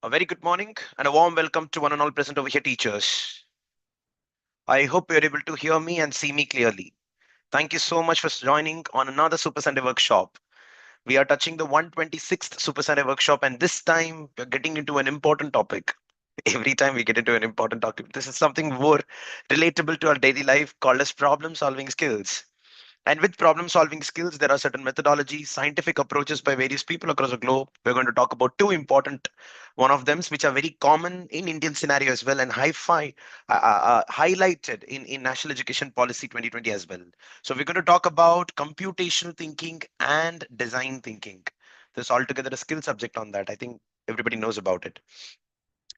A very good morning and a warm welcome to one and all present over here, teachers. I hope you're able to hear me and see me clearly. Thank you so much for joining on another Super Sunday workshop. We are touching the 126th Super Sunday workshop, and this time we're getting into an important topic. Every time we get into an important topic, this is something more relatable to our daily life called as problem solving skills. And with problem solving skills, there are certain methodologies, scientific approaches by various people across the globe. We're going to talk about two important one of them, which are very common in Indian scenario as well, and highlighted in National Education Policy 2020 as well. So we're going to talk about computational thinking and design thinking. There's altogether a skill subject on that. I think everybody knows about it.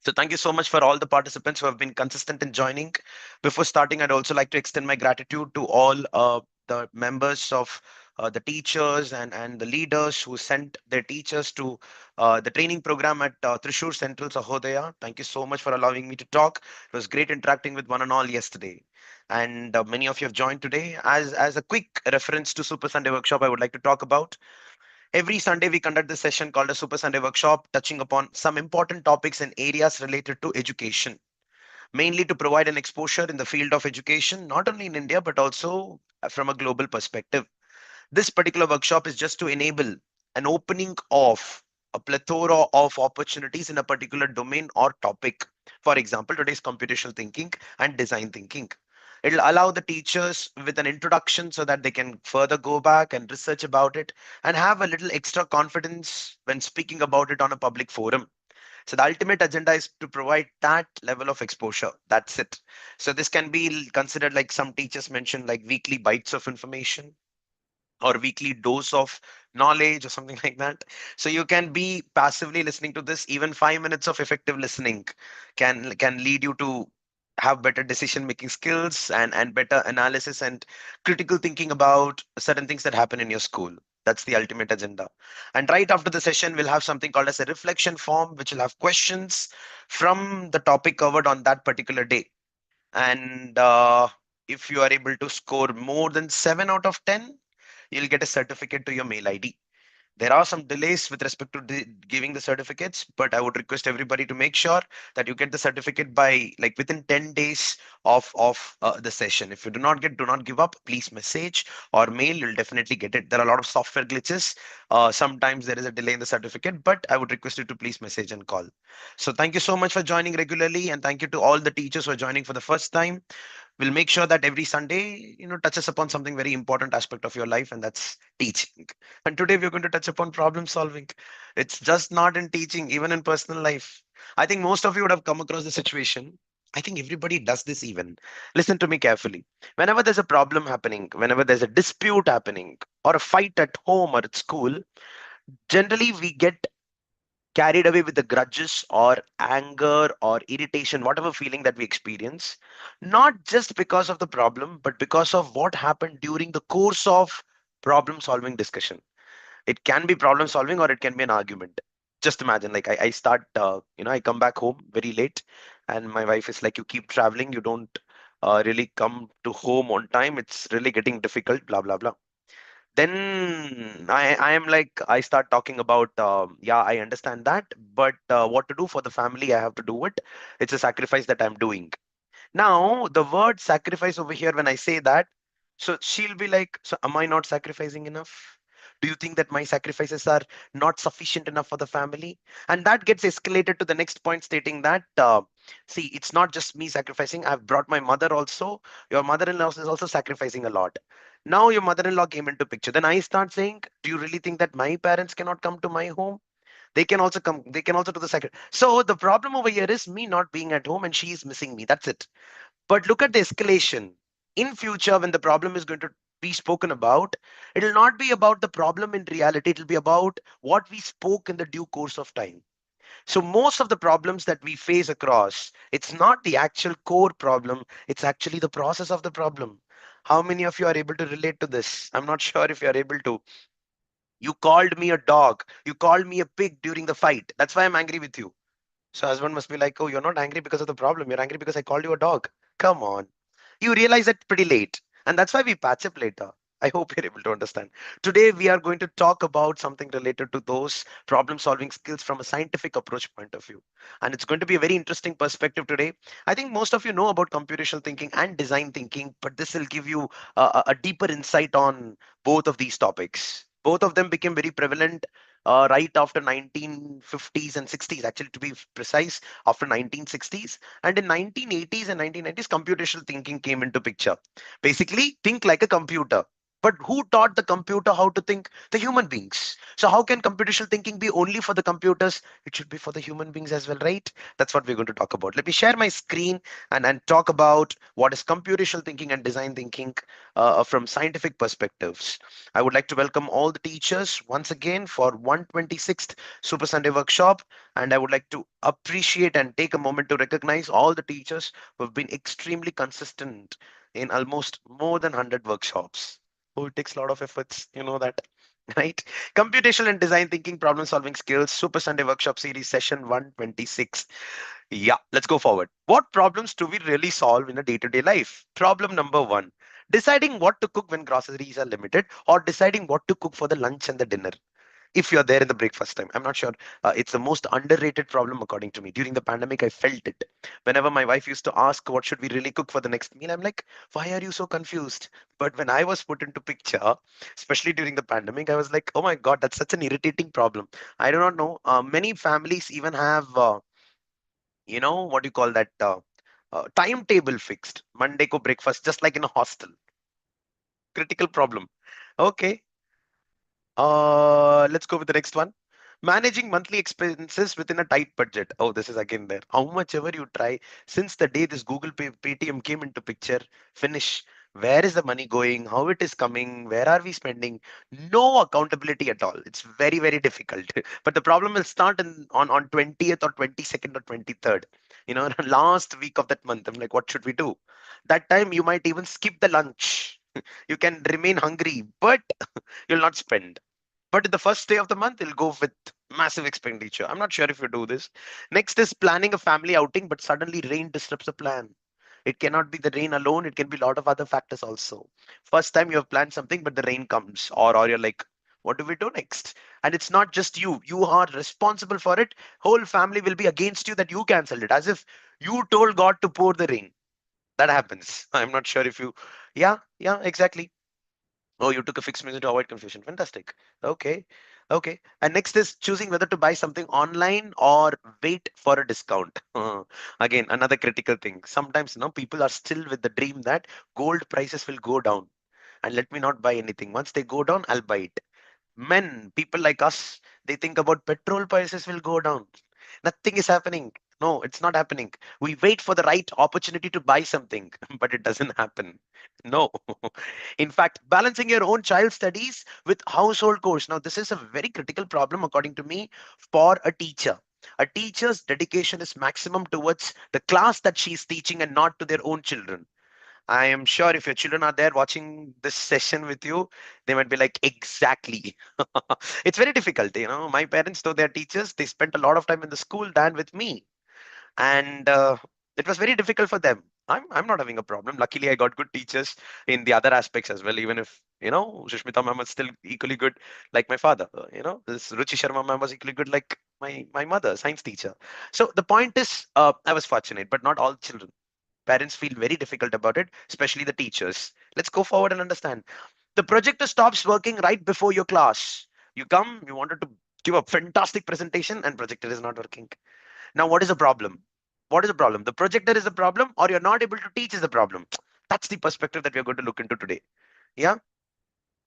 So thank you so much for all the participants who have been consistent in joining. Before starting, I'd also like to extend my gratitude to all the members of the teachers and the leaders who sent their teachers to the training program at Thrissur Central Sahodaya. Thank you so much for allowing me to talk. It was great interacting with one and all yesterday. And many of you have joined today. As a quick reference to Super Sunday Workshop, I would like to talk about every Sunday, we conduct this session called a Super Sunday Workshop, touching upon some important topics and areas related to education, mainly to provide an exposure in the field of education, not only in India, but also from a global perspective. This particular workshop is just to enable an opening of a plethora of opportunities in a particular domain or topic. For example, today's computational thinking and design thinking. It'll allow the teachers with an introduction so that they can further go back and research about it and have a little extra confidence when speaking about it on a public forum. So the ultimate agenda is to provide that level of exposure. That's it. So this can be considered like some teachers mentioned, like weekly bites of information or weekly dose of knowledge or something like that. So you can be passively listening to this. Even 5 minutes of effective listening can lead you to have better decision making skills and better analysis and critical thinking about certain things that happen in your school. That's the ultimate agenda. And right after the session, we'll have something called as a reflection form, which will have questions from the topic covered on that particular day. And if you are able to score more than 7 out of 10, you'll get a certificate to your mail ID. There are some delays with respect to giving the certificates, but I would request everybody to make sure that you get the certificate by like within 10 days of the session. If you do not give up, please message or mail. You'll definitely get it. There are a lot of software glitches. Sometimes there is a delay in the certificate, but I would request you to please message and call. So thank you so much for joining regularly, and thank you to all the teachers who are joining for the first time. We'll make sure that every Sunday, touches upon something very important aspect of your life, and that's teaching. And today we're going to touch upon problem solving. It's just not in teaching, even in personal life. I think most of you would have come across the situation. I think everybody does this even. Listen to me carefully. Whenever there's a problem happening, whenever there's a dispute happening, or a fight at home or at school, generally we get carried away with the grudges or anger or irritation, whatever feeling that we experience, not just because of the problem, but because of what happened during the course of problem solving discussion. It can be problem solving or it can be an argument. Just imagine, like I start, I come back home very late, and my wife is like, "You keep traveling, you don't really come to home on time. It's really getting difficult." Blah blah blah. Then I am like, I start talking about, yeah, I understand that, but what to do for the family? I have to do it. It's a sacrifice that I'm doing. Now, the word sacrifice over here, when I say that, so she'll be like, so am I not sacrificing enough? Do you think that my sacrifices are not sufficient enough for the family? And that gets escalated to the next point, stating that, see, it's not just me sacrificing. I've brought my mother also. Your mother-in-law is also sacrificing a lot. Now your mother-in-law came into picture. Then I start saying, do you really think that my parents cannot come to my home? They can also come. They can also do the sacrifice. So the problem over here is me not being at home and she is missing me. That's it. But look at the escalation. In future, when the problem is going to be spoken about, it will not be about the problem in reality. It will be about what we spoke in the due course of time. So most of the problems that we face across, it's not the actual core problem. It's actually the process of the problem. How many of you are able to relate to this? I'm not sure if you are able to. You called me a dog. You called me a pig during the fight. That's why I'm angry with you. So husband must be like, oh, you're not angry because of the problem. You're angry because I called you a dog. Come on. You realize it pretty late. And that's why we patch up later. I hope you're able to understand. Today, we are going to talk about something related to those problem solving skills from a scientific approach point of view. And it's going to be a very interesting perspective today. I think most of you know about computational thinking and design thinking, but this will give you a deeper insight on both of these topics. Both of them became very prevalent right after 1950s and 60s, actually, to be precise, after 1960s. And in 1980s and 1990s, computational thinking came into picture. Basically, think like a computer. But who taught the computer how to think? The human beings. So how can computational thinking be only for the computers? It should be for the human beings as well, right? That's what we're going to talk about. Let me share my screen and talk about what is computational thinking and design thinking from scientific perspectives. I would like to welcome all the teachers once again for 126th Super Sunday workshop. And I would like to appreciate and take a moment to recognize all the teachers who have been extremely consistent in almost more than 100 workshops. Oh, it takes a lot of efforts, you know that, right? Computational and design thinking, problem solving skills, Super Sunday workshop series, session 126. Yeah, let's go forward. What problems do we really solve in a day to day life? Problem number one, deciding what to cook when groceries are limited, or deciding what to cook for the lunch and the dinner if you're there in the breakfast time. I'm not sure. It's the most underrated problem according to me. During the pandemic, I felt it. Whenever my wife used to ask what should we really cook for the next meal, I'm like, why are you so confused? But when I was put into picture, especially during the pandemic, I was like, oh my god, that's such an irritating problem. I do not know, many families even have what do you call that, timetable fixed. Monday ko breakfast, just like in a hostel. Critical problem. Okay. Let's go with the next one. Managing monthly expenses within a tight budget. Oh, this is again there. How much ever you try, since the day this Google Pay, Paytm came into picture, finish. Where is the money going? How it is coming? Where are we spending? No accountability at all. It's very, very difficult. But the problem will start on 20th or 22nd or 23rd. Last week of that month. I'm like, what should we do? That time you might even skip the lunch. You can remain hungry, but you'll not spend. But in the first day of the month, you'll go with massive expenditure. I'm not sure if you do this. Next is planning a family outing, but suddenly rain disrupts the plan. It cannot be the rain alone, it can be a lot of other factors also. First time you have planned something, but the rain comes, or you're like, what do we do next? And it's not just you, you are responsible for it. Whole family will be against you that you cancelled it, as if you told God to pour the rain. That happens. I'm not sure if you, yeah, exactly. Oh, you took a fixed measure to avoid confusion. Fantastic. Okay. Okay. And next is choosing whether to buy something online or wait for a discount. Again, another critical thing. Sometimes, people are still with the dream that gold prices will go down and let me not buy anything. Once they go down, I'll buy it. Men, people like us, they think about petrol prices will go down. Nothing is happening. No, it's not happening. We wait for the right opportunity to buy something, but it doesn't happen. No. In fact, balancing your own child studies with household chores. Now, this is a very critical problem, according to me, for a teacher. A teacher's dedication is maximum towards the class that she's teaching and not to their own children. I am sure if your children are there watching this session with you, they might be like, exactly. It's very difficult. My parents, though they're teachers, they spent a lot of time in the school than with me. And it was very difficult for them. I'm not having a problem. Luckily, I got good teachers in the other aspects as well, even if, Sushmita ma'am was still equally good like my father. This Ruchi Sharma ma'am was equally good like my mother, science teacher. So the point is, I was fortunate, but not all children. Parents feel very difficult about it, especially the teachers. Let's go forward and understand. The projector stops working right before your class. You come, you wanted to give a fantastic presentation, and projector is not working. Now, what is the problem? What is the problem? The projector is the problem, or you're not able to teach is the problem. That's the perspective that we're going to look into today. Yeah.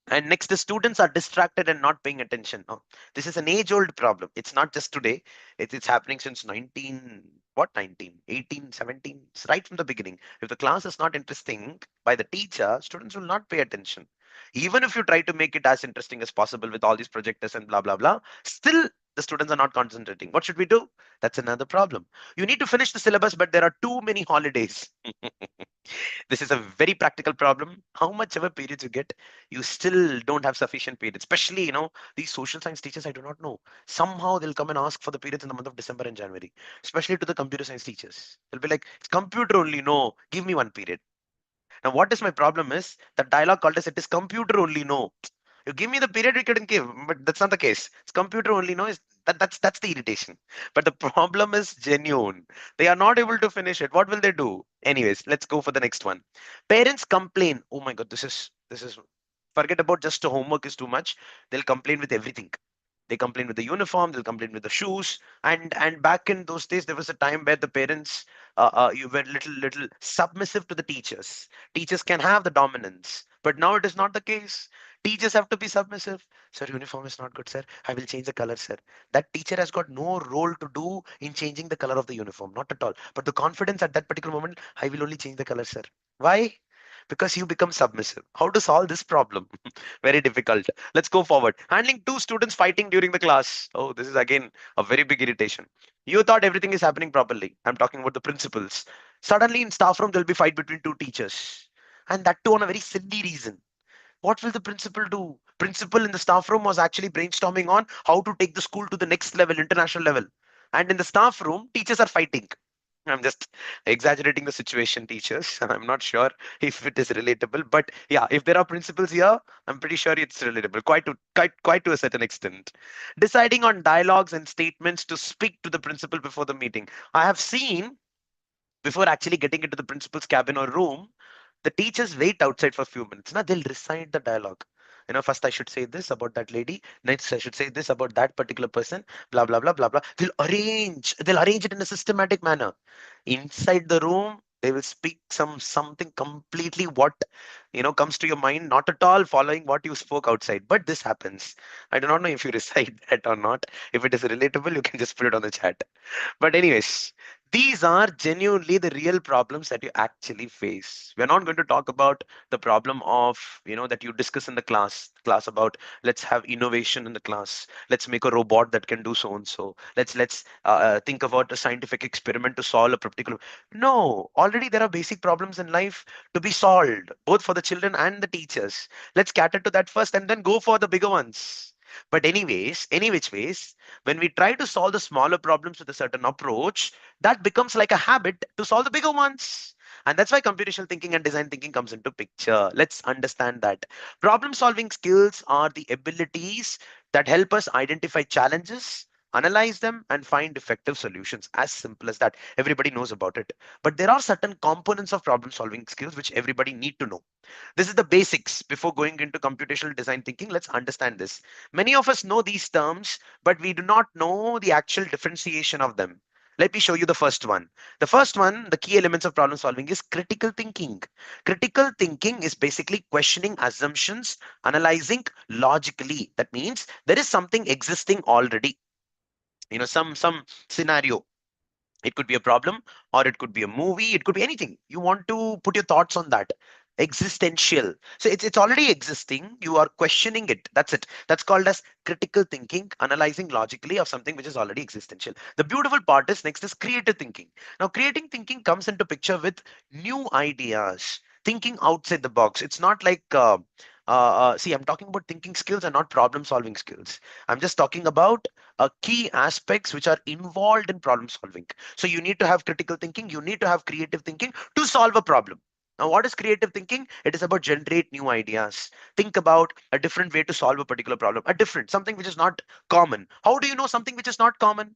And next, the students are distracted and not paying attention. Oh, this is an age-old problem. It's not just today. It's happening since 19, what 19, 18, 17, it's right from the beginning. If the class is not interesting by the teacher, students will not pay attention. Even if you try to make it as interesting as possible with all these projectors and blah, blah, blah, still the students are not concentrating. What should we do? That's another problem. You need to finish the syllabus, but there are too many holidays. This is a very practical problem. How much ever periods you get, you still don't have sufficient periods. Especially, these social science teachers, I do not know. Somehow they'll come and ask for the periods in the month of December and January, especially to the computer science teachers. They'll be like, it's computer only. No, give me one period. Now, what is my problem is the dialogue called as it is computer only. No, you give me the period we couldn't give, but that's not the case. It's computer only. No, is that's the irritation. But the problem is genuine. They are not able to finish it. What will they do? Anyways, let's go for the next one. Parents complain. Oh my God, this is forget about just the homework is too much. They'll complain with everything. They complain with the uniform, they'll complain with the shoes. And back in those days, there was a time where the parents, you were little submissive to the teachers. Teachers can have the dominance, but now it is not the case. Teachers have to be submissive. Sir, uniform is not good, sir. I will change the color, sir. That teacher has got no role to do in changing the color of the uniform, not at all. But the confidence at that particular moment, I will only change the color, sir. Why? Because you become submissive. How to solve this problem? Very difficult. Let's go forward. Handling two students fighting during the class. Oh, this is again a very big irritation. You thought everything is happening properly. I'm talking about the principals. Suddenly in staff room, there'll be fight between two teachers. And that too on a very silly reason. What will the principal do? Principal in the staff room was actually brainstorming on how to take the school to the next level, international level. And in the staff room, teachers are fighting. I'm just exaggerating the situation, teachers. I'm not sure if it is relatable, but yeah, if there are principles here, I'm pretty sure it's relatable, quite to a certain extent. Deciding on dialogues and statements to speak to the principal before the meeting. I have seen before actually getting into the principal's cabin or room, the teachers wait outside for a few minutes. Now they'll recite the dialogue. First I should say this about that lady. Next I should say this about that particular person. Blah blah blah blah blah. They'll arrange it in a systematic manner. Inside the room, they will speak something completely what comes to your mind, not at all following what you spoke outside. But this happens. I do not know if you recite that or not. If it is relatable, you can just put it on the chat. But anyways, these are genuinely the real problems that you actually face. We're not going to talk about the problem of, that you discuss in the class about let's have innovation in the class. Let's make a robot that can do so and so. Let's think about a scientific experiment to solve a particular. No, already there are basic problems in life to be solved, both for the children and the teachers. Let's cater to that first and then go for the bigger ones. But anyways, any which ways, when we try to solve the smaller problems with a certain approach, that becomes like a habit to solve the bigger ones. And that's why computational thinking and design thinking comes into picture. Let's understand that problem solving skills are the abilities that help us identify challenges, analyze them, and find effective solutions. As simple as that. Everybody knows about it. But there are certain components of problem solving skills which everybody need to know. This is the basics before going into computational design thinking. Let's understand this. Many of us know these terms, but we do not know the actual differentiation of them. Let me show you the first one. The first one, the key elements of problem solving is critical thinking. Critical thinking is basically questioning assumptions, analyzing logically. That means there is something existing already. Some scenario. It could be a problem, or it could be a movie, it could be anything. You want to put your thoughts on that. Existential. So it's already existing. You are questioning it. That's it. That's called as critical thinking, analyzing logically of something which is already existential. The beautiful part is next is creative thinking. Now, creating thinking comes into picture with new ideas, thinking outside the box. It's not like see, I'm talking about thinking skills and not problem solving skills. I'm just talking about key aspects which are involved in problem solving. So you need to have critical thinking, you need to have creative thinking to solve a problem. Now, what is creative thinking? It is about generate new ideas. Think about a different way to solve a particular problem, something which is not common. How do you know something which is not common?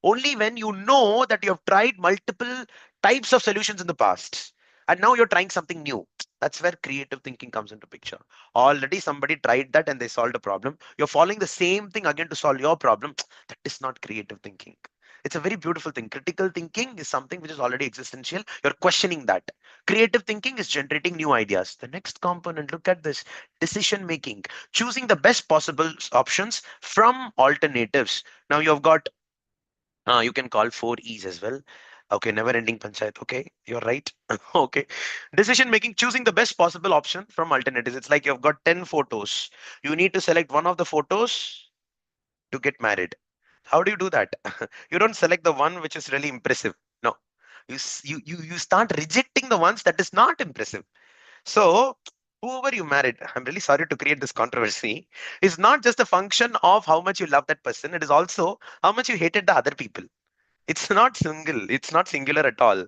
Only when you know that you have tried multiple types of solutions in the past and now you're trying something new. That's where creative thinking comes into picture. Already somebody tried that and they solved a problem. You're following the same thing again to solve your problem. That is not creative thinking. It's a very beautiful thing. Critical thinking is something which is already existential. You're questioning that. Creative thinking is generating new ideas. The next component, look at this: decision making, choosing the best possible options from alternatives. Now you've got you can call 4 E's as well. Okay, never ending panchayat. Okay, you're right. Okay. Decision making, choosing the best possible option from alternatives. It's like you've got 10 photos. You need to select one of the photos to get married. How do you do that? You don't select the one which is really impressive. No. You start rejecting the ones that is not impressive. So whoever you married, I'm really sorry to create this controversy, is not just a function of how much you love that person. It is also how much you hated the other people. It's not singular at all.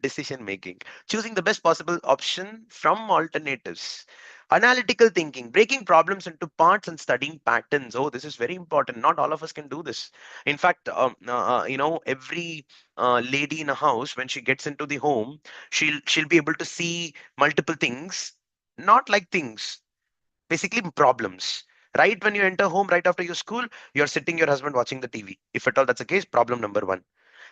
Decision making, choosing the best possible option from alternatives. Analytical thinking, breaking problems into parts and studying patterns. Oh, this is very important. Not all of us can do this. In fact, every lady in a house, when she gets into the home, she'll be able to see multiple things, not like things, basically problems. Right when you enter home, right after your school, you're sitting your husband watching the TV. If at all that's the case, problem number one.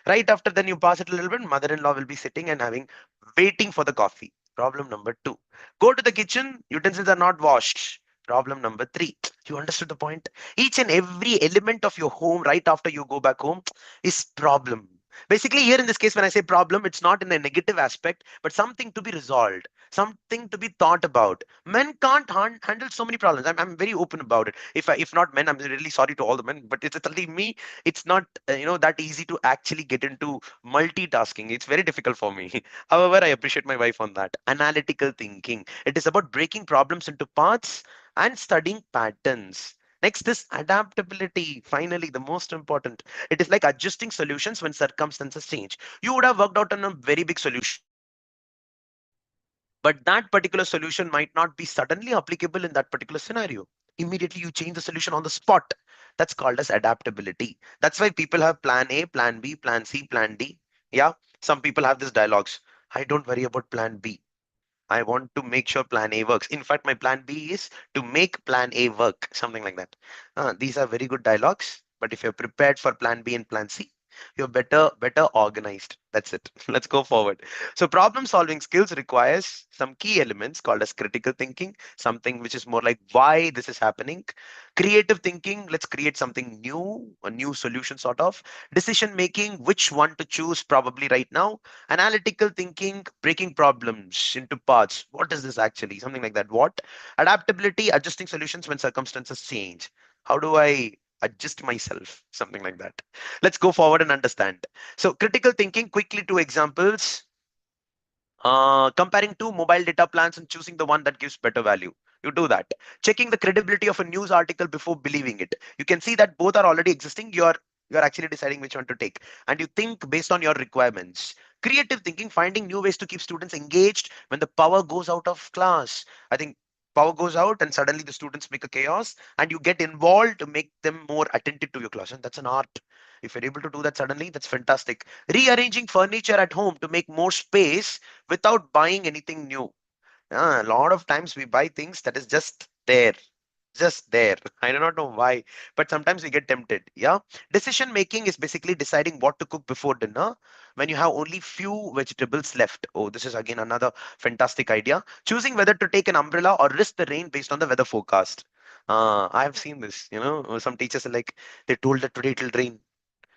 Right after then you pass it a little bit, mother-in-law will be sitting and having waiting for the coffee. Problem number two. Go to the kitchen, utensils are not washed. Problem number three. You understood the point? Each and every element of your home right after you go back home is problem. Basically, here in this case, when I say problem, it's not in a negative aspect, but something to be resolved, something to be thought about. Men can't handle so many problems. I'm very open about it. If not men, I'm really sorry to all the men, but it's only me. It's not that easy to actually get into multitasking. It's very difficult for me. However, I appreciate my wife on that. Analytical thinking, it is about breaking problems into parts and studying patterns. Next is adaptability. Finally, the most important. It is like adjusting solutions when circumstances change. You would have worked out on a very big solution, but that particular solution might not be suddenly applicable in that particular scenario. Immediately you change the solution on the spot. That's called as adaptability. That's why people have plan A, plan B, plan C, plan D. Yeah, some people have these dialogues. I don't worry about plan B. I want to make sure plan A works. In fact, my plan B is to make plan A work, something like that. These are very good dialogues, but if you're prepared for plan B and plan C, you're better organized. That's it. Let's go forward. So problem solving skills requires some key elements called as critical thinking, something which is more like why this is happening. Creative thinking, let's create something new, a new solution sort of. Decision making, which one to choose probably right now. Analytical thinking, breaking problems into parts. What is this actually? Something like that. What? Adaptability, adjusting solutions when circumstances change. How do I adjust myself? Something like that. Let's go forward and understand. So critical thinking, quickly two examples. Comparing two mobile data plans and choosing the one that gives better value. You do that. Checking the credibility of a news article before believing it. You can see that both are already existing. You're actually deciding which one to take, and you think based on your requirements. Creative thinking, finding new ways to keep students engaged when the power goes out of class. I think power goes out and suddenly the students make a chaos, and you get involved to make them more attentive to your class, and that's an art. If you're able to do that suddenly, that's fantastic. Rearranging furniture at home to make more space without buying anything new. A lot of times we buy things that is just there, just there. I do not know why, but sometimes we get tempted. Yeah. Decision making is basically deciding what to cook before dinner when you have only few vegetables left. Oh, this is again another fantastic idea. Choosing whether to take an umbrella or risk the rain based on the weather forecast. I have seen this. Some teachers are like, they told that today it will rain,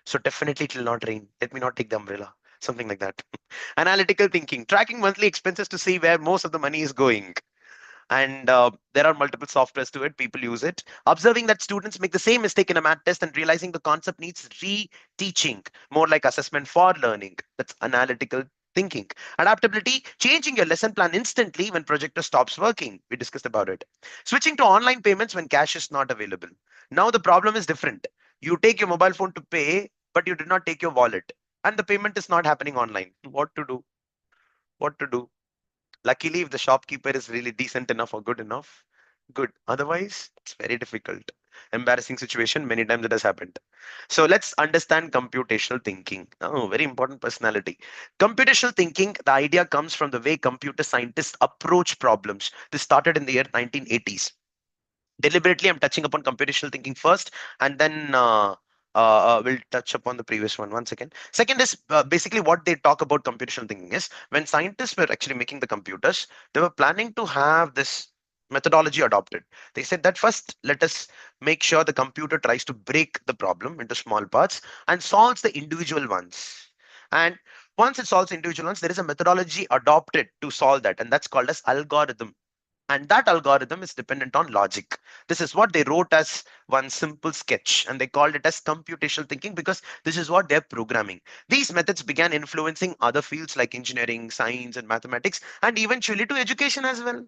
so definitely it will not rain. Let me not take the umbrella. Something like that. Analytical thinking, tracking monthly expenses to see where most of the money is going. And there are multiple softwares to it. People use it. Observing that students make the same mistake in a math test and realizing the concept needs reteaching, more like assessment for learning. That's analytical thinking. Adaptability, changing your lesson plan instantly when projector stops working. We discussed about it. Switching to online payments when cash is not available. Now the problem is different. You take your mobile phone to pay, but you did not take your wallet, and the payment is not happening online. What to do? What to do? Luckily, if the shopkeeper is really decent enough or good enough, good. Otherwise, it's very difficult. Embarrassing situation, many times it has happened. So let's understand computational thinking. Oh, very important personality. Computational thinking, the idea comes from the way computer scientists approach problems. This started in the year 1980s. Deliberately, I'm touching upon computational thinking first, and then we'll touch upon the previous one. One second. Second is basically what they talk about computational thinking is when scientists were actually making the computers, they were planning to have this methodology adopted. They said that first, let us make sure the computer tries to break the problem into small parts and solves the individual ones. And once it solves individual ones, there is a methodology adopted to solve that, and that's called as algorithm, and that algorithm is dependent on logic. This is what they wrote as one simple sketch, and they called it as computational thinking because this is what they're programming. These methods began influencing other fields like engineering, science, and mathematics, and eventually to education as well.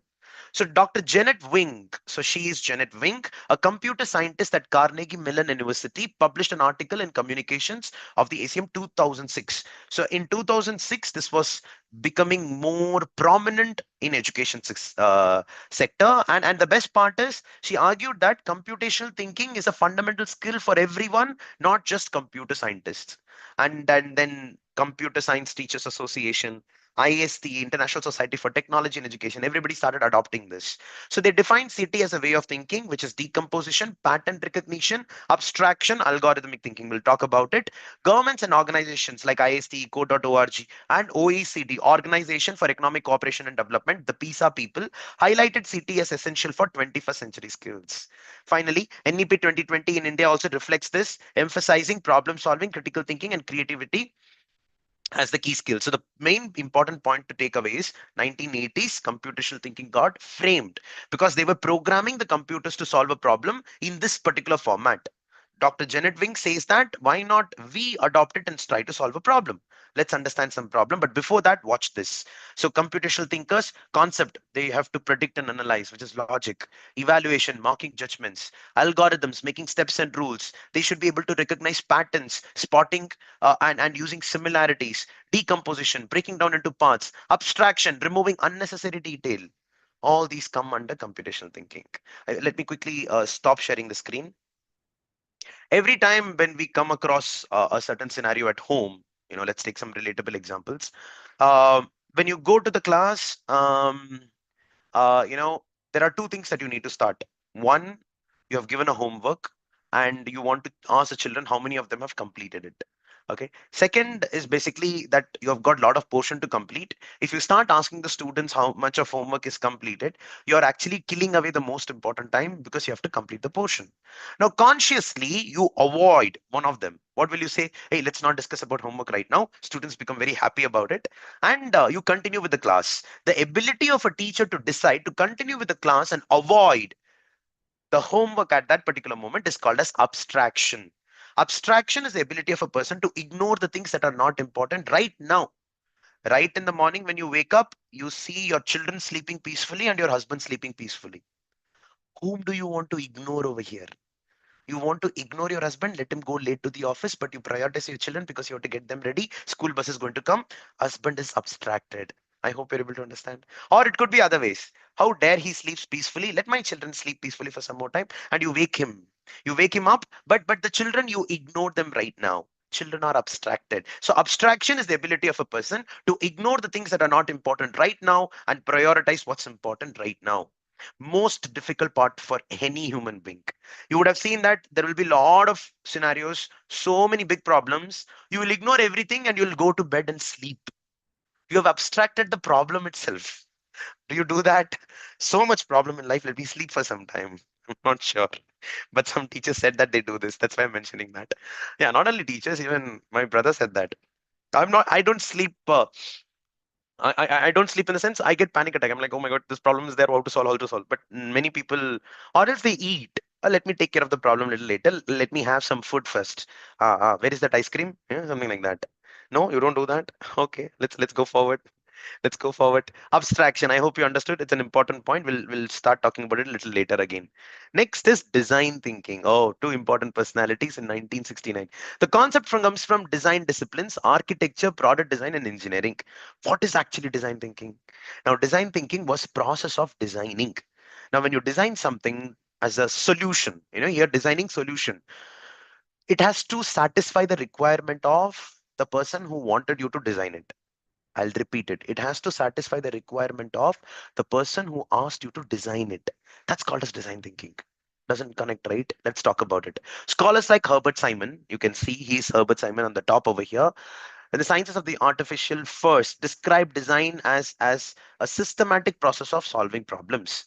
So Dr. Janet Wink, so she is Janet Wink, a computer scientist at Carnegie Mellon University, published an article in Communications of the ACM 2006. So in 2006, this was becoming more prominent in education sector. And the best part is she argued that computational thinking is a fundamental skill for everyone, not just computer scientists. And then Computer Science Teachers Association, IST, International Society for Technology and Education, everybody started adopting this. So they define CT as a way of thinking, which is decomposition, pattern recognition, abstraction, algorithmic thinking. We'll talk about it. Governments and organizations like IST, code.org, and OECD, Organization for Economic Cooperation and Development, the PISA people, highlighted CT as essential for 21st century skills. Finally, NEP 2020 in India also reflects this, emphasizing problem solving, critical thinking, and creativity as the key skill. So the main important point to take away is 1980s computational thinking got framed because they were programming the computers to solve a problem in this particular format. Dr. Janet Wing says that why not we adopt it and try to solve a problem? Let's understand some problem. But before that, watch this. So computational thinkers, concept, they have to predict and analyze, which is logic, evaluation, marking judgments, algorithms, making steps and rules. They should be able to recognize patterns, spotting and using similarities, decomposition, breaking down into parts, abstraction, removing unnecessary detail. All these come under computational thinking. Let me quickly stop sharing the screen. Every time when we come across a certain scenario at home, let's take some relatable examples. When you go to the class, uh, you know, there are two things that you need to start. One, you have given a homework and you want to ask the children how many of them have completed it. Okay. Second is basically that you have got a lot of portion to complete. If you start asking the students how much of homework is completed, you're actually killing away the most important time because you have to complete the portion. Now, consciously, you avoid one of them. What will you say? Hey, let's not discuss about homework right now. Students become very happy about it. And you continue with the class. The ability of a teacher to decide to continue with the class and avoid the homework at that particular moment is called as abstraction. Abstraction is the ability of a person to ignore the things that are not important right now. Right in the morning when you wake up, you see your children sleeping peacefully and your husband sleeping peacefully. Whom do you want to ignore over here? You want to ignore your husband, let him go late to the office, but you prioritize your children because you have to get them ready. School bus is going to come. Husband is abstracted. I hope you're able to understand. Or it could be other ways. How dare he sleeps peacefully? Let my children sleep peacefully for some more time. And you wake him. You wake him up, but the children, you ignore them right now. Children are abstracted. So abstraction is the ability of a person to ignore the things that are not important right now and prioritize what's important right now. Most difficult part for any human being. You would have seen that there will be a lot of scenarios, so many big problems. You will ignore everything and you'll go to bed and sleep. You have abstracted the problem itself. Do you do that? So much problem in life. Let me sleep for some time. I'm not sure. But some teachers said that they do this. That's why I'm mentioning that. Yeah, not only teachers, even my brother said that. I don't sleep. I don't sleep in the sense I get panic attack. I'm like, oh my god, this problem is there. How to solve? How to solve? But many people, or else they eat. Let me take care of the problem a little later. Let me have some food first. Where is that ice cream? Yeah, something like that. No, you don't do that. Okay, let's go forward. Let's go forward. Abstraction. I hope you understood. It's an important point. We'll start talking about it a little later again. Next is design thinking. Oh, two important personalities in 1969. The concept comes from design disciplines, architecture, product design, and engineering. What is actually design thinking? Now, design thinking was process of designing. Now, when you design something as a solution, you're designing solution. It has to satisfy the requirement of the person who wanted you to design it. I'll repeat it. It has to satisfy the requirement of the person who asked you to design it. That's called as design thinking. Doesn't connect, right? Let's talk about it. Scholars like Herbert Simon, you can see he's Herbert Simon on the top over here. And the sciences of the artificial first describe design as a systematic process of solving problems.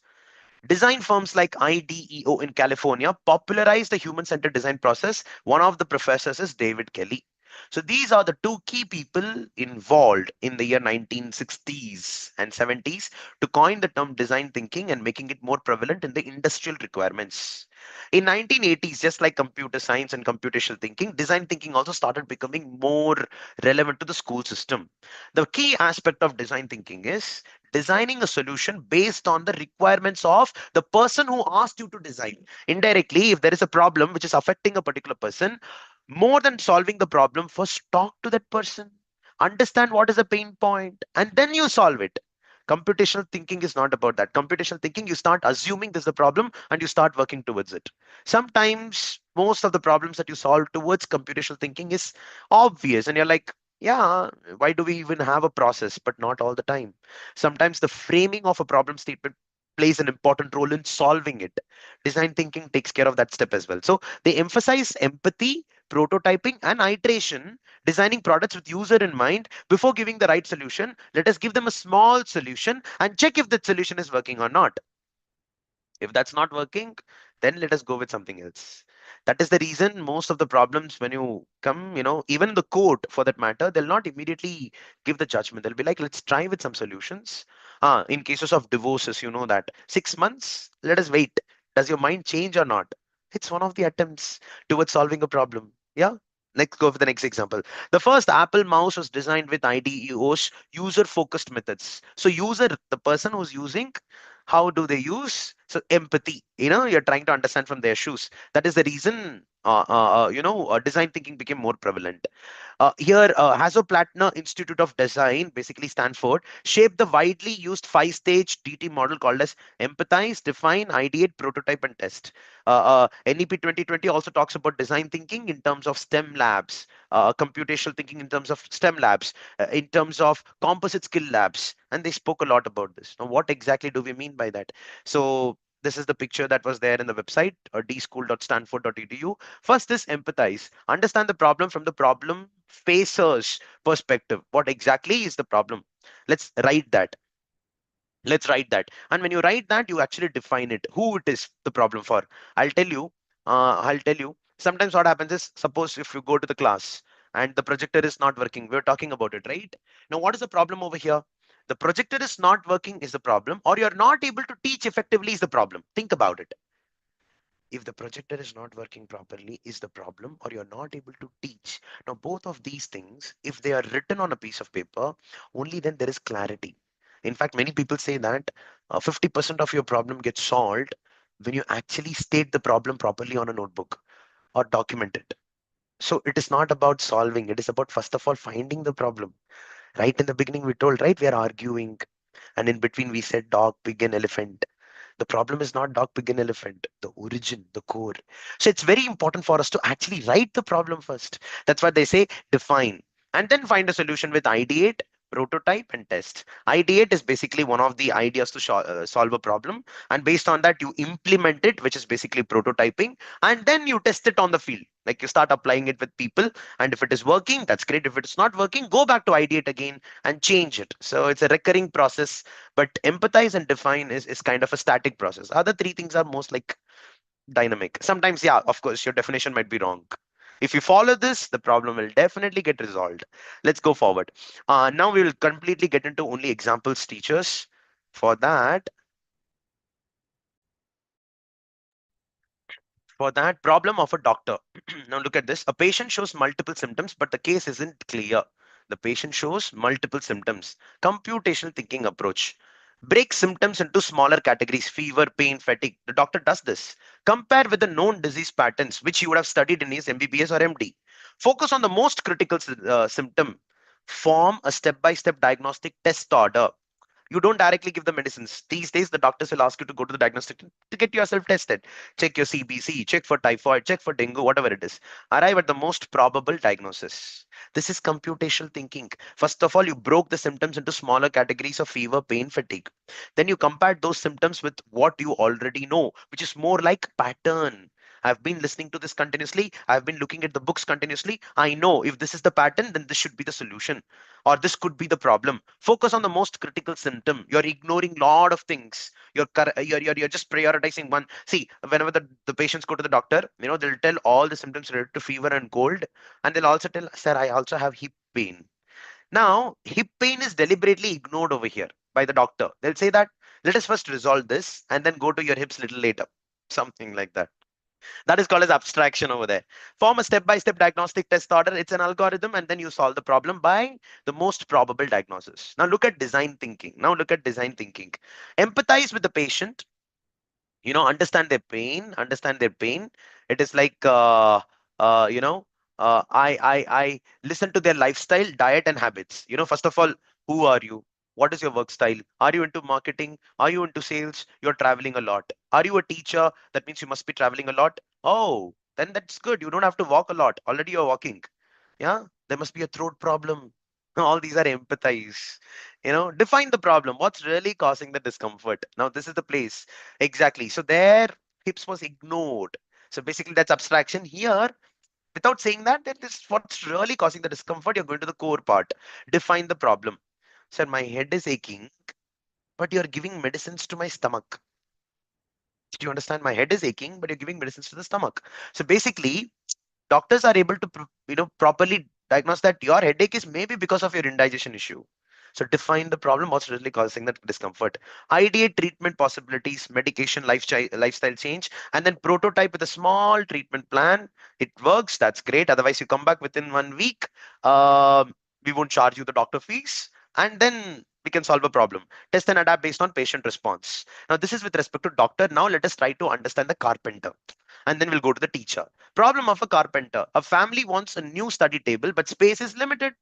Design firms like IDEO in California popularized the human-centered design process. One of the professors is David Kelly. So these are the two key people involved in the year 1960s and 70s to coin the term design thinking and making it more prevalent in the industrial requirements. In 1980s, just like computer science and computational thinking, design thinking also started becoming more relevant to the school system. The key aspect of design thinking is designing a solution based on the requirements of the person who asked you to design. Indirectly, if there is a problem which is affecting a particular person, more than solving the problem, first talk to that person, understand what is the pain point, and then you solve it. Computational thinking is not about that. Computational thinking, you start assuming there's a problem and you start working towards it. Sometimes most of the problems that you solve towards computational thinking is obvious, and you're like, yeah, why do we even have a process? But not all the time. Sometimes the framing of a problem statement plays an important role in solving it. Design thinking takes care of that step as well. So they emphasize empathy, prototyping, and iteration, designing products with user in mind. Before giving the right solution, let us give them a small solution and check if that solution is working or not. If that's not working, then let us go with something else. That is the reason most of the problems, when you come, even the court for that matter, they'll not immediately give the judgment. They'll be like, let's try with some solutions. In cases of divorces, you know that 6 months, let us wait. Does your mind change or not? It's one of the attempts towards solving a problem. Yeah. Let's go for the next example. The first Apple mouse was designed with IDEO's user focused methods. So, user, the person who's using, how do they use? So empathy, you're trying to understand from their shoes. That is the reason design thinking became more prevalent. Here, Hasso-Plattner Institute of Design, basically Stanford, shaped the widely used five-stage DT model called as empathize, define, ideate, prototype, and test. NEP 2020 also talks about design thinking in terms of STEM labs, computational thinking in terms of STEM labs, in terms of composite skill labs, and they spoke a lot about this. Now, what exactly do we mean by that? So, this is the picture that was there in the website, dschool.stanford.edu. First is empathize. Understand the problem from the problem facer's perspective. What exactly is the problem? Let's write that. Let's write that. And when you write that, you actually define it, who it is the problem for. I'll tell you. I'll tell you. Sometimes what happens is, suppose if you go to the class and the projector is not working, we're talking about it, right? Now, what is the problem over here? The projector is not working is the problem, or you're not able to teach effectively is the problem. Think about it. If the projector is not working properly is the problem, or you're not able to teach. Now, both of these things, if they are written on a piece of paper, only then there is clarity. In fact, many people say that 50% of your problem gets solved when you actually state the problem properly on a notebook or document it. So it is not about solving, it is about first of all finding the problem. Right in the beginning we told, right, we are arguing, and in between we said dog, pig, and elephant. The problem is not dog, pig, and elephant, the origin, the core. So it's very important for us to actually write the problem first. That's why they say define and then find a solution with ideate, prototype, and test. Ideate is basically one of the ideas to solve a problem. And based on that, you implement it, which is basically prototyping. And then you test it on the field. Like you start applying it with people. And if it is working, that's great. If it's not working, go back to ideate again and change it. So it's a recurring process, but empathize and define is kind of a static process. Other three things are most like dynamic. Sometimes, yeah, of course, your definition might be wrong. If you follow this, the problem will definitely get resolved. Let's go forward. Now we will completely get into only examples, teachers. For that, problem of a doctor. Now look at this. A patient shows multiple symptoms, but the case isn't clear. The patient shows multiple symptoms. Computational thinking approach. Break symptoms into smaller categories: fever, pain, fatigue. The doctor does this. Compare with the known disease patterns, which you would have studied in his MBBS or MD. Focus on the most critical symptom. Form a step-by-step diagnostic test order. You don't directly give the medicines. These days, the doctors will ask you to go to the diagnostic to get yourself tested. Check your CBC, check for typhoid, check for dengue, whatever it is. Arrive at the most probable diagnosis. This is computational thinking. First of all, you broke the symptoms into smaller categories of fever, pain, fatigue. Then you compared those symptoms with what you already know, which is more like pattern. I've been listening to this continuously. I've been looking at the books continuously. I know if this is the pattern, then this should be the solution, or this could be the problem. Focus on the most critical symptom. You're ignoring a lot of things. You're just prioritizing one. See, whenever the patients go to the doctor, they'll tell all the symptoms related to fever and cold, and they'll also tell, sir, I also have hip pain. Now, hip pain is deliberately ignored over here by the doctor. They'll say that let us first resolve this and then go to your hips little later. Something like that. That is called as abstraction over there. Form a step-by-step diagnostic test order. It's an algorithm, and then you solve the problem by the most probable diagnosis. Now look at design thinking. Now look at design thinking. Empathize with the patient, understand their pain. It is like uh, you know I listen to their lifestyle, diet, and habits. First of all, who are you? What is your work style? Are you into marketing? Are you into sales? You're traveling a lot. Are you a teacher? That means you must be traveling a lot. Oh, then that's good. You don't have to walk a lot. Already you're walking. Yeah, there must be a throat problem. All these are empathize. Define the problem. What's really causing the discomfort? Now, this is the place. Exactly. So there, hips was ignored. So basically, that's abstraction. Here, without saying that is what's really causing the discomfort. You're going to the core part. Define the problem. Sir, my head is aching, but you're giving medicines to my stomach. Do you understand? My head is aching, but you're giving medicines to the stomach. So basically, doctors are able to properly diagnose that your headache is maybe because of your indigestion issue. So define the problem, what's really causing that discomfort. Ideate treatment possibilities, medication, lifestyle change, and then prototype with a small treatment plan. It works, that's great. Otherwise, you come back within 1 week. We won't charge you the doctor fees, and then we can solve a problem. Test and adapt based on patient response. Now, this is with respect to doctor. Now, let us try to understand the carpenter, and then we'll go to the teacher. Problem of a carpenter. A family wants a new study table, but space is limited.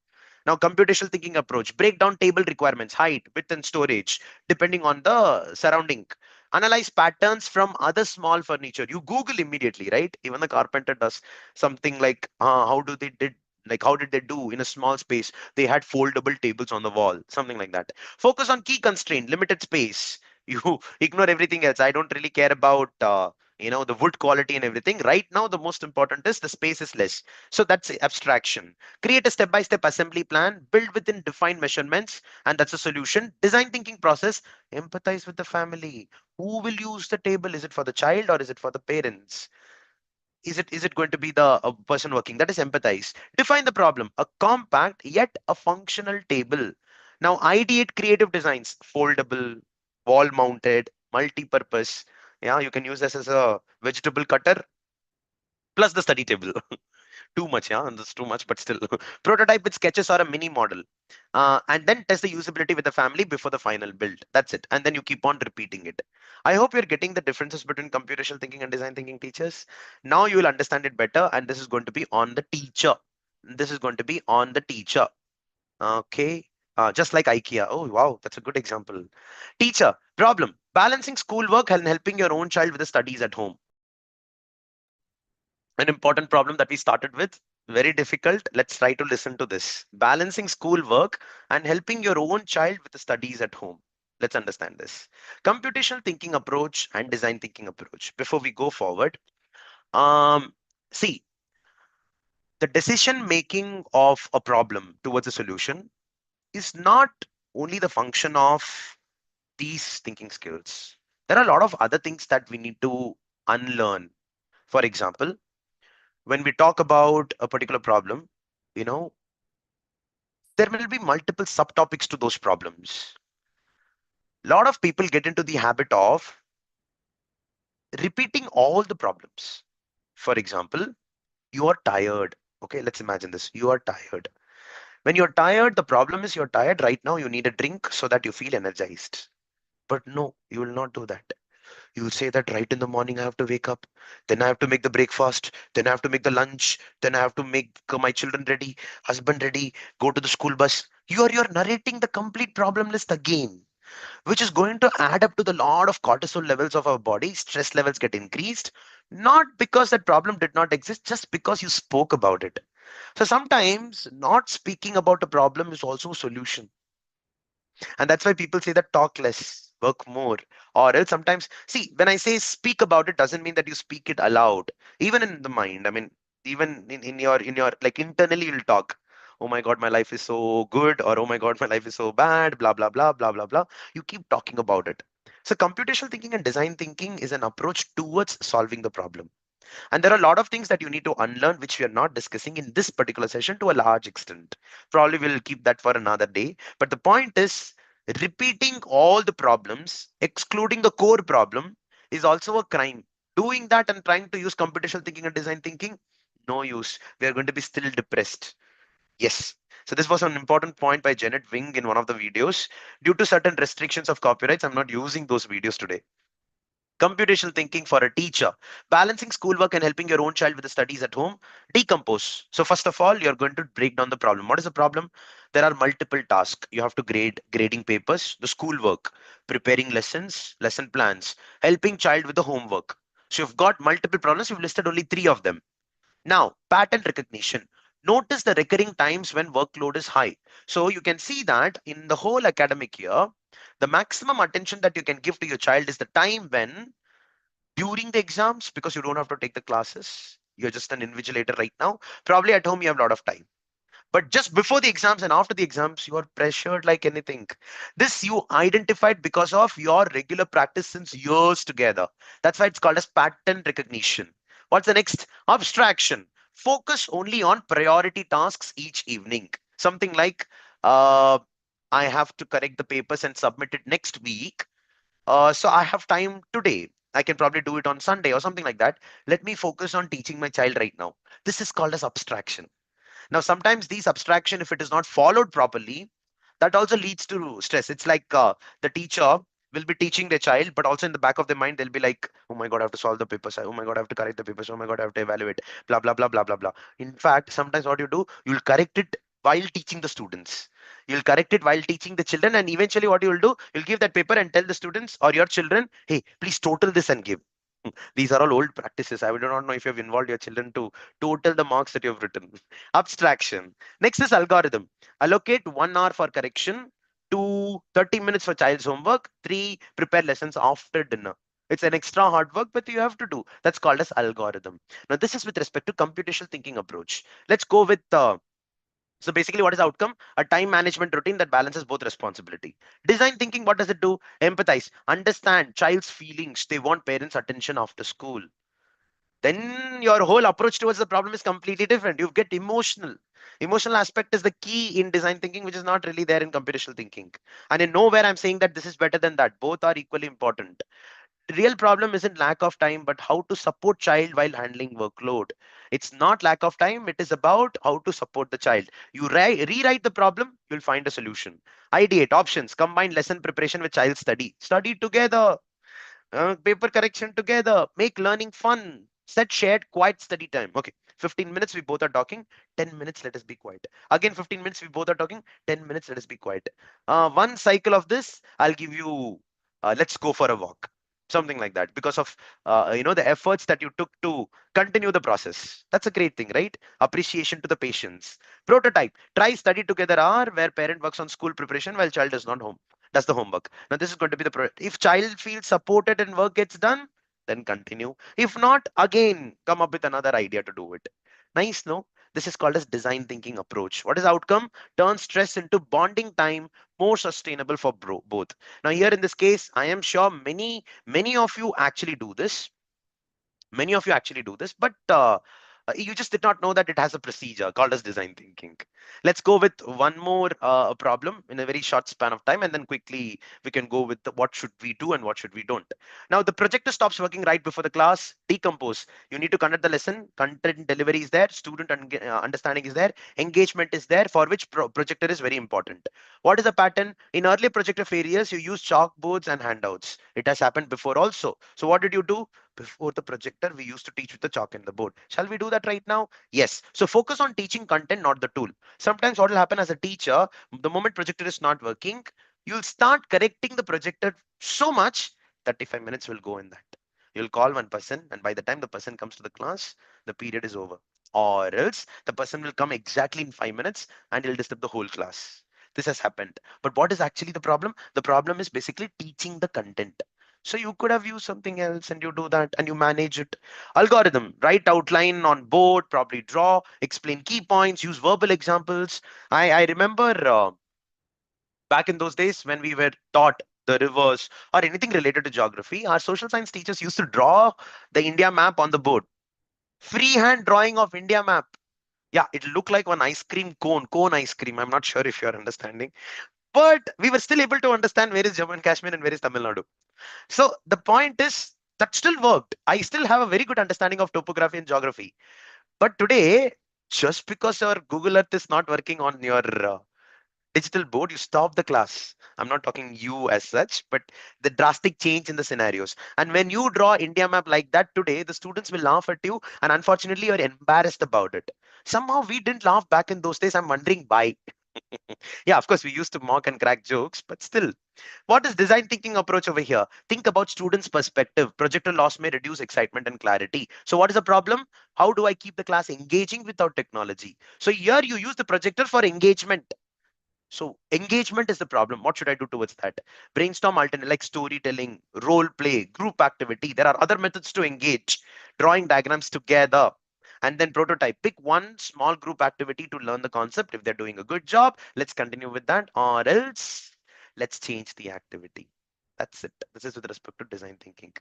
Now, computational thinking approach. Break down table requirements, height, width, and storage, depending on the surrounding. Analyze patterns from other small furniture. You Google immediately, right? Even the carpenter does something like, how did they do in a small space? They had foldable tables on the wall, something like that. Focus on key constraint, limited space. You ignore everything else. I don't really care about the wood quality and everything. Right now, the most important is the space is less. So that's abstraction. Create a step-by-step assembly plan, build within defined measurements, and that's a solution. Design thinking process, empathize with the family. Who will use the table? Is it for the child or is it for the parents? Is it going to be the person working? That is empathize. Define the problem, a compact yet a functional table. Now ideate creative designs, foldable, wall mounted, multi-purpose. Yeah, you can use this as a vegetable cutter plus the study table. Too much, yeah, and that's too much, but still. Prototype with sketches or a mini model, and then test the usability with the family before the final build. That's it, and then you keep on repeating it. I hope you're getting the differences between computational thinking and design thinking, teachers. Now you will understand it better, and this is going to be on the teacher. This is going to be on the teacher. Okay. Just like IKEA. Oh, wow, that's a good example. Teacher, problem, balancing schoolwork and helping your own child with the studies at home. An important problem that we started with, very difficult. Let's try to listen to this. Balancing school work and helping your own child with the studies at home. Let's understand this. Computational thinking approach and design thinking approach. Before we go forward, um, see, the decision making of a problem towards a solution is not only the function of these thinking skills. There are a lot of other things that we need to unlearn. For example, when we talk about a particular problem, you know, there will be multiple subtopics to those problems. A lot of people get into the habit of repeating all the problems. For example, you are tired. Okay, let's imagine this. You are tired. When you're tired, the problem is you're tired right now. You need a drink so that you feel energized. But no, you will not do that. You will say that right in the morning, I have to wake up. Then I have to make the breakfast. Then I have to make the lunch. Then I have to make my children ready, husband ready, go to the school bus. You're narrating the complete problem list again, which is going to add up to the lot of cortisol levels of our body. Stress levels get increased, not because that problem did not exist, just because you spoke about it. So sometimes not speaking about a problem is also a solution. And that's why people say that talk less, work more. Or else sometimes, see, when I say speak about it, doesn't mean that you speak it aloud, even in the mind. I mean, even in your like internally you'll talk. Oh my God, my life is so good, or oh my God, my life is so bad, blah, blah, blah, blah, blah, blah. You keep talking about it. So computational thinking and design thinking is an approach towards solving the problem. And there are a lot of things that you need to unlearn, which we are not discussing in this particular session to a large extent. Probably we'll keep that for another day. But the point is, repeating all the problems, excluding the core problem, is also a crime. doing that and trying to use computational thinking and design thinking, no use. We are going to be still depressed. Yes. So this was an important point by Janet Wing in one of the videos. Due to certain restrictions of copyrights, I'm not using those videos today. Computational thinking for a teacher, balancing schoolwork and helping your own child with the studies at home. Decompose. So first of all, you're going to break down the problem. What is the problem? There are multiple tasks. You have to grading papers, the schoolwork, preparing lessons, lesson plans, helping child with the homework. So you've got multiple problems. You've listed only three of them. Now, pattern recognition. Notice the recurring times when workload is high. So you can see that in the whole academic year, the maximum attention that you can give to your child is the time when during the exams, because you don't have to take the classes. You're just an invigilator right now. Probably at home you have a lot of time. But just before the exams and after the exams, you are pressured like anything. This you identified because of your regular practice since years together. That's why it's called as pattern recognition. What's the next? Abstraction. Focus only on priority tasks each evening. Something like, uh, I have to correct the papers and submit it next week. So I have time today. I can probably do it on Sunday or something like that. Let me focus on teaching my child right now. This is called as abstraction. Now, sometimes these abstraction, if it is not followed properly, that also leads to stress. It's like the teacher will be teaching their child, but also in the back of their mind, they'll be like, oh my God, I have to solve the papers. Oh my God, I have to correct the papers. Oh my God, I have to evaluate, blah, blah, blah, blah, blah, blah. In fact, sometimes what you do, you'll correct it while teaching the students. You'll correct it while teaching the children. And eventually what you'll do, you'll give that paper and tell the students or your children, hey, please total this and give. These are all old practices. I do not know if you have involved your children to total the marks that you have written. Abstraction. Next is algorithm. Allocate 1 hour for correction, 2, 30 minutes for child's homework, 3, prepare lessons after dinner. It's an extra hard work, but you have to do. That's called as algorithm. Now, this is with respect to computational thinking approach. Let's go with so basically, what is outcome? A time management routine that balances both responsibility. Design thinking, what does it do? Empathize, understand child's feelings. They want parents' attention after school. Then your whole approach towards the problem is completely different. You get emotional. Emotional aspect is the key in design thinking, which is not really there in computational thinking. And in nowhere I'm saying that this is better than that. Both are equally important. The real problem isn't lack of time, but how to support child while handling workload. It's not lack of time. It is about how to support the child. You rewrite the problem, you'll find a solution. Ideate options. Combine lesson preparation with child study. Study together. Paper correction together, make learning fun, set shared quiet study time. Okay, 15 minutes we both are talking, 10 minutes let us be quiet. Again 15 minutes we both are talking, 10 minutes let us be quiet. One cycle of this, I'll give you, let's go for a walk. Something like that, because of the efforts that you took to continue the process. That's a great thing, right? Appreciation to the patients. Prototype. Try study together hour where parent works on school preparation while child is not home. Does the homework. Now, this is going to be the if child feels supported and work gets done, then continue. If not, again, come up with another idea to do it. Nice, no? This is called as design thinking approach. What is outcome? Turn stress into bonding time, more sustainable for both. Now, here in this case, I am sure many of you actually do this. Many of you actually do this, but you just did not know that it has a procedure called as design thinking. Let's go with one more problem in a very short span of time, and then quickly we can go with what should we do and what should we don't. Now, the projector stops working right before the class. Decompose. You need to conduct the lesson. Content delivery is there. Student understanding is there. Engagement is there, for which projector is very important. What is the pattern? In earlier projector failures, you use chalkboards and handouts. It has happened before also. So what did you do? Before the projector, we used to teach with the chalk and the board. Shall we do that right now? Yes. So focus on teaching content, not the tool. Sometimes what will happen as a teacher, the moment projector is not working, you'll start correcting the projector so much, 35 minutes will go in that. You'll call one person, and by the time the person comes to the class, the period is over. Or else the person will come exactly in 5 minutes and he'll disturb the whole class. This has happened. But what is actually the problem? The problem is basically teaching the content. So you could have used something else and you do that and you manage it. Algorithm, write outline on board, probably draw, explain key points, use verbal examples. I remember back in those days when we were taught the rivers or anything related to geography, our social science teachers used to draw the India map on the board. Freehand drawing of India map. Yeah, it looked like one ice cream cone ice cream. I'm not sure if you're understanding, but we were still able to understand where is Jammu and Kashmir and where is Tamil Nadu. So the point is, That still worked. I still have a very good understanding of topography and geography. But today, just because your Google Earth is not working on your digital board, you stop the class. I'm not talking you as such, but the drastic change in the scenarios. And when you draw India map like that today, the students will laugh at you, and unfortunately, you're embarrassed about it. Somehow we didn't laugh back in those days. I'm wondering why. Yeah, of course, we used to mock and crack jokes, but still. What is design thinking approach over here? Think about students' perspective. Projector loss may reduce excitement and clarity. So what is the problem? How do I keep the class engaging without technology? So here you use the projector for engagement. So engagement is the problem. What should I do towards that? Brainstorm alternate like storytelling, role play, group activity. There are other methods to engage. Drawing diagrams together. And then prototype. Pick one small group activity to learn the concept. If they're doing a good job, let's continue with that. Or else, let's change the activity. That's it. This is with respect to design thinking.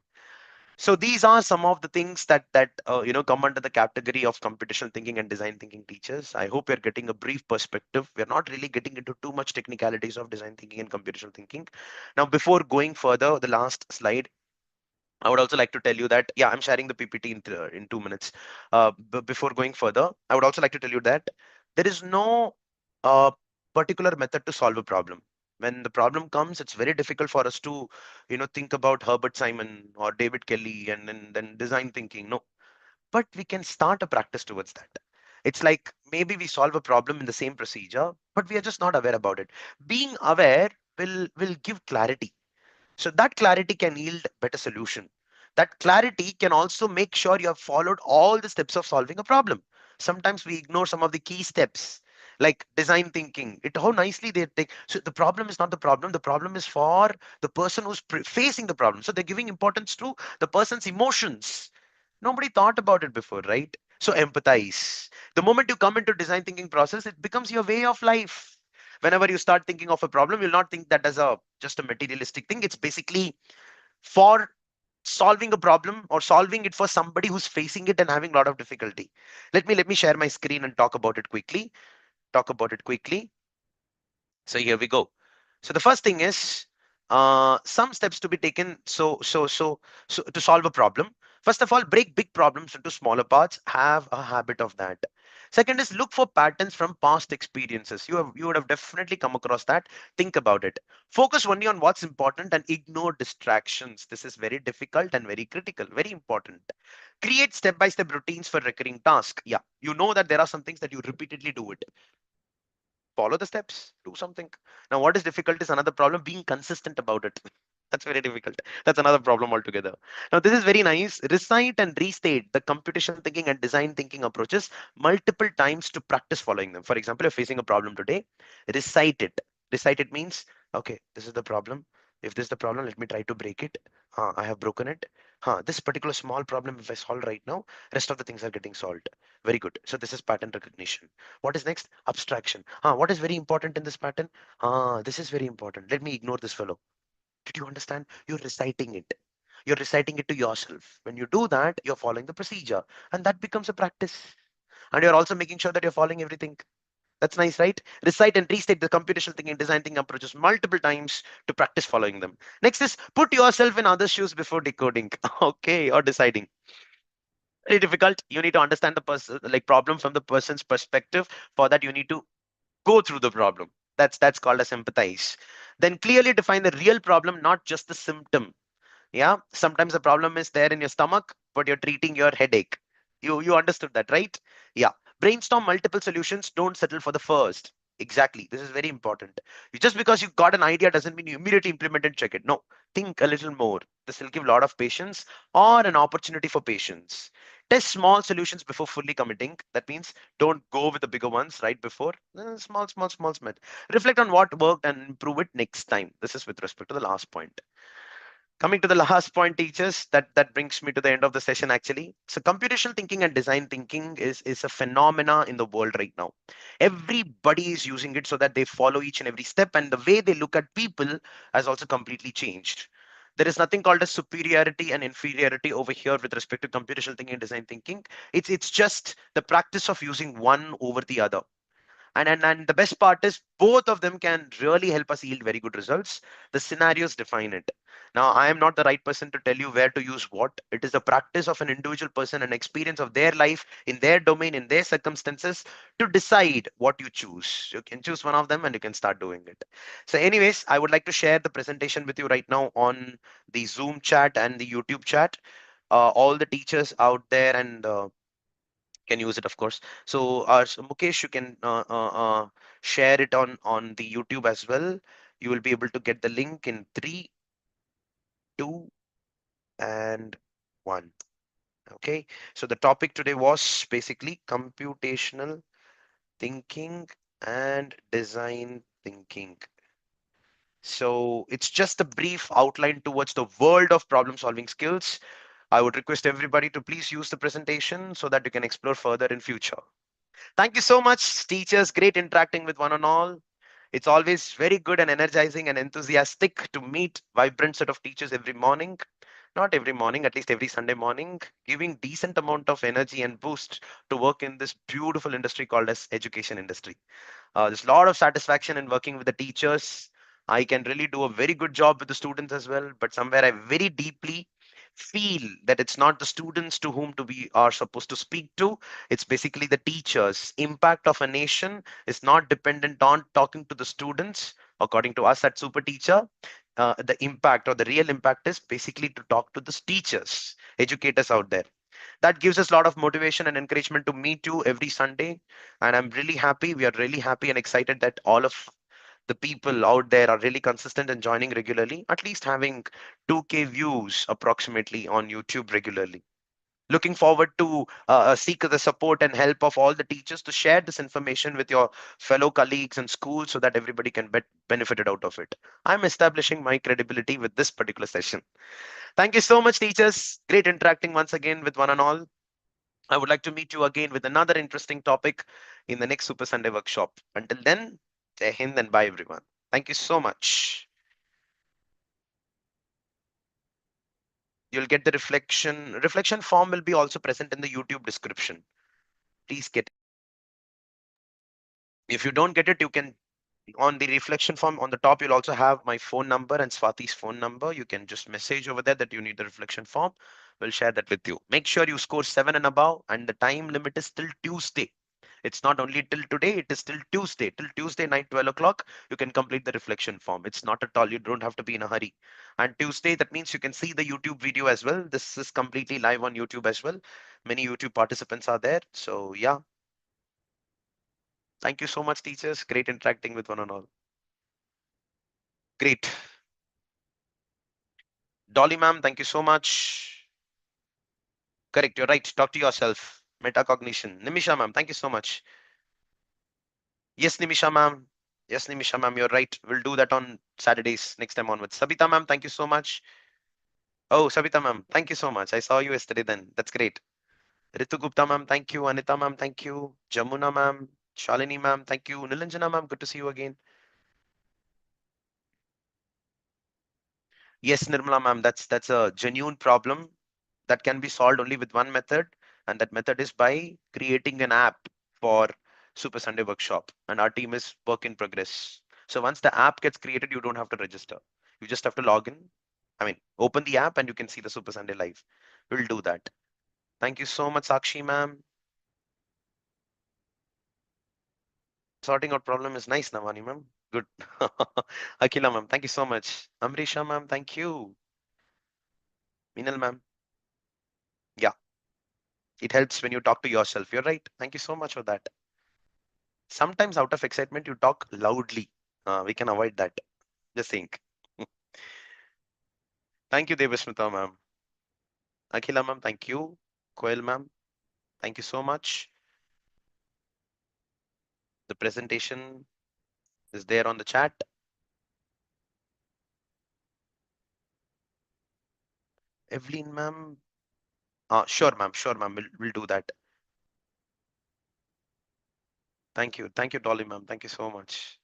So these are some of the things that come under the category of computational thinking and design thinking teachers. I hope you're getting a brief perspective. We're not really getting into too much technicalities of design thinking and computational thinking. Now, before going further, the last slide, I would also like to tell you that, yeah, I'm sharing the PPT in 2 minutes. But before going further, I would also like to tell you that there is no uh, particular method to solve a problem. When the problem comes, it's very difficult for us to, think about Herbert Simon or David Kelly and then design thinking. No, but we can start a practice towards that. It's like maybe we solve a problem in the same procedure, but we are just not aware about it. Being aware will give clarity, so that clarity can yield better solution. That clarity can also make sure you have followed all the steps of solving a problem. Sometimes we ignore some of the key steps, like design thinking. It how nicely they take. So the problem is not the problem. The problem is for the person who's facing the problem. So they're giving importance to the person's emotions. Nobody thought about it before, right? So empathize. The moment you come into design thinking process, it becomes your way of life. Whenever you start thinking of a problem, you'll not think that as a just a materialistic thing. It's basically for solving a problem or solving it for somebody who's facing it and having a lot of difficulty. Let me share my screen and talk about it quickly. Talk about it quickly. So here we go. So the first thing is some steps to be taken. So to solve a problem. First of all, break big problems into smaller parts. Have a habit of that. Second is look for patterns from past experiences. You would have definitely come across that. Think about it. Focus only on what's important and ignore distractions. This is very difficult and very critical, very important. Create step-by-step routines for recurring tasks. Yeah, you know that there are some things that you repeatedly do it. Follow the steps, do something. Now what is difficult is another problem, being consistent about it. That's very difficult. That's another problem altogether. Now this is very nice. Recite and restate the computational thinking and design thinking approaches multiple times to practice following them. For example, you're facing a problem today, recite it. Recite it means, okay, this is the problem. If this is the problem, let me try to break it. I have broken it. This particular small problem, if I solve right now, rest of the things are getting solved. Very good. So this is pattern recognition. What is next? Abstraction. What is very important in this pattern? This is very important. Let me ignore this fellow. Did you understand? You're reciting it. You're reciting it to yourself. When you do that, you're following the procedure, and that becomes a practice. And you're also making sure that you're following everything. That's nice, right? Recite and restate the computational thinking, design thinking approaches multiple times to practice following them. Next is put yourself in other shoes before decoding, okay, or deciding. Very difficult. You need to understand the person, like problem from the person's perspective. For that, you need to go through the problem. That's called as empathize. Then clearly define the real problem, not just the symptom. Yeah, sometimes the problem is there in your stomach, but you're treating your headache. You understood that, right? Yeah. Brainstorm multiple solutions. Don't settle for the first. Exactly. This is very important. You just because you got an idea doesn't mean you immediately implement and check it. No, think a little more. This will give a lot of patience or an opportunity for patience. Test small solutions before fully committing. That means don't go with the bigger ones right before. Small, small, small, small. Reflect on what worked and improve it next time. This is with respect to the last point. Coming to the last point, teachers, that brings me to the end of the session actually. So computational thinking and design thinking is a phenomena in the world right now. Everybody is using it so that they follow each and every step, and the way they look at people has also completely changed. There is nothing called as superiority and inferiority over here with respect to computational thinking and design thinking. It's just the practice of using one over the other. And the best part is both of them can really help us yield very good results. The scenarios define it. Now, I am not the right person to tell you where to use what. It is the practice of an individual person and experience of their life in their domain, in their circumstances, to decide what you choose. You can choose one of them and you can start doing it. So anyways, I would like to share the presentation with you right now on the Zoom chat and the YouTube chat. All the teachers out there and can use it, of course. So Mukesh, you can share it on the YouTube as well. You will be able to get the link in 3, 2, and 1. Okay. So the topic today was basically computational thinking and design thinking. So it's just a brief outline towards the world of problem solving skills. I would request everybody to please use the presentation so that you can explore further in future. Thank you so much, teachers. Great interacting with one and all. It's always very good and energizing and enthusiastic to meet vibrant set of teachers every morning. Not every morning, at least every Sunday morning, giving decent amount of energy and boost to work in this beautiful industry called as education industry. There's a lot of satisfaction in working with the teachers. I can really do a very good job with the students as well, but somewhere I very deeply feel that it's not the students to whom to we are supposed to speak to. It's basically the teachers. Impact of a nation is not dependent on talking to the students. According to us at SuperTeacher, the impact or the real impact is basically to talk to the teachers, educators out there. That gives us a lot of motivation and encouragement to meet you every Sunday. And I'm really happy. We are really happy and excited that all of the people out there are really consistent and joining regularly, at least having 2K views approximately on YouTube regularly. Looking forward to seek the support and help of all the teachers to share this information with your fellow colleagues and schools so that everybody can be benefited out of it. I'm establishing my credibility with this particular session. Thank you so much, teachers. Great interacting once again with one and all. I would like to meet you again with another interesting topic in the next Super Sunday workshop. Until then, Jai Hind and bye everyone. Thank you so much. You'll get the reflection form will be also present in the YouTube description. Please get it. If you don't get it, you can on the reflection form on the top, you'll also have my phone number and Swati's phone number. You can just message over there that you need the reflection form. We'll share that with you. Make sure you score 7 and above, and the time limit is till Tuesday. It's not only till today, it is till Tuesday. Till Tuesday night, 12 o'clock, you can complete the reflection form. It's not at all, you don't have to be in a hurry. And Tuesday, that means you can see the YouTube video as well. This is completely live on YouTube as well. Many YouTube participants are there. So yeah, thank you so much, teachers. Great interacting with one and all. Great. Dolly ma'am, thank you so much. Correct, you're right. Talk to yourself. Metacognition. Nimisha ma'am, thank you so much. Yes, Nimisha ma'am. Yes, Nimisha ma'am, you're right. We'll do that on Saturdays next time onwards. Sabita ma'am, thank you so much. Oh, Sabita ma'am, thank you so much. I saw you yesterday then. That's great. Ritu Gupta ma'am, thank you. Anita ma'am, thank you. Jamuna ma'am, Shalini ma'am, thank you. Nilanjana ma'am, good to see you again. Yes, Nirmala ma'am, that's a genuine problem that can be solved only with one method, and that method is by creating an app for Super Sunday Workshop. And our team is work in progress. So once the app gets created, you don't have to register. You just have to log in. I mean, open the app and you can see the Super Sunday live. We'll do that. Thank you so much, Sakshi ma'am. Sorting out problem is nice, Navani ma'am. Good. Akila ma'am, thank you so much. Amrisha ma'am, thank you. Minal ma'am. Yeah, it helps when you talk to yourself. You're right. Thank you so much for that. Sometimes out of excitement, you talk loudly. We can avoid that. Just think. Thank you, Devasmita ma'am. Akhila ma'am, thank you. Koel ma'am, thank you so much. The presentation is there on the chat. Evelyn ma'am, sure ma'am, sure ma'am, we'll do that. Thank you, Dolly ma'am, thank you so much.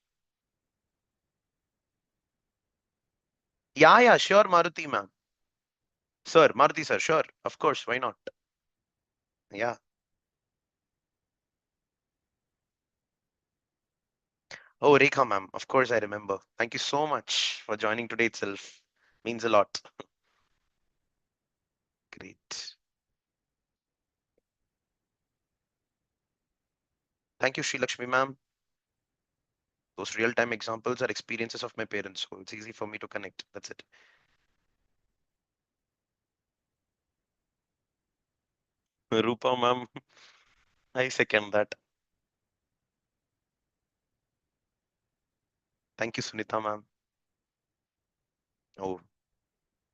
Yeah, sure, Maruti ma'am. Sir, Maruti sir, sure, of course, why not? Yeah. Oh, Rekha ma'am, of course I remember. Thank you so much for joining today itself. Means a lot. Great. Thank you, Sri Lakshmi ma'am. Those real-time examples are experiences of my parents, so it's easy for me to connect. That's it. Rupa ma'am, I second that. Thank you, Sunita ma'am. Oh,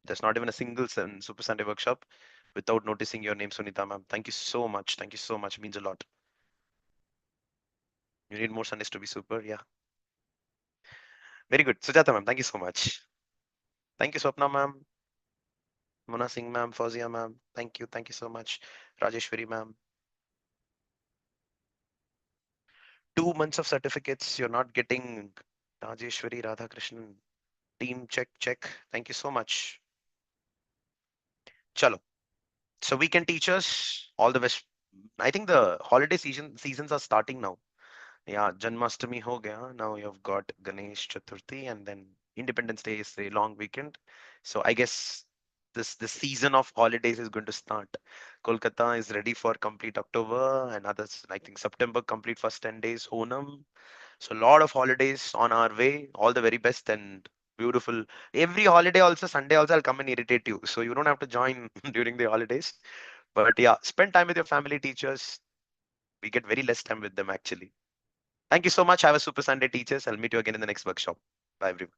there's not even a single Super Sunday workshop without noticing your name, Sunita ma'am. Thank you so much. Thank you so much. Means a lot. You need more Sundays to be super. Yeah. Very good. Sujata ma'am, thank you so much. Thank you, Swapna ma'am. Mona Singh ma'am, Fauzia ma'am. Thank you. Thank you so much. Rajeshwari ma'am. 2 months of certificates. You're not getting Rajeshwari Radhakrishnan. Team check, check. Thank you so much. Chalo. So weekend teachers, all the best. I think the holiday seasons are starting now. Yeah, Janmashtami ho gaya. Now you've got Ganesh Chaturthi and then Independence Day is a long weekend. So I guess this season of holidays is going to start. Kolkata is ready for complete October and others. I think September complete first 10 days. Onam. So a lot of holidays on our way. All the very best and beautiful. Every holiday also, Sunday also, I'll come and irritate you. So you don't have to join during the holidays. But yeah, spend time with your family, teachers. We get very less time with them actually. Thank you so much. Have a super Sunday, teachers. I'll meet you again in the next workshop. Bye, everyone.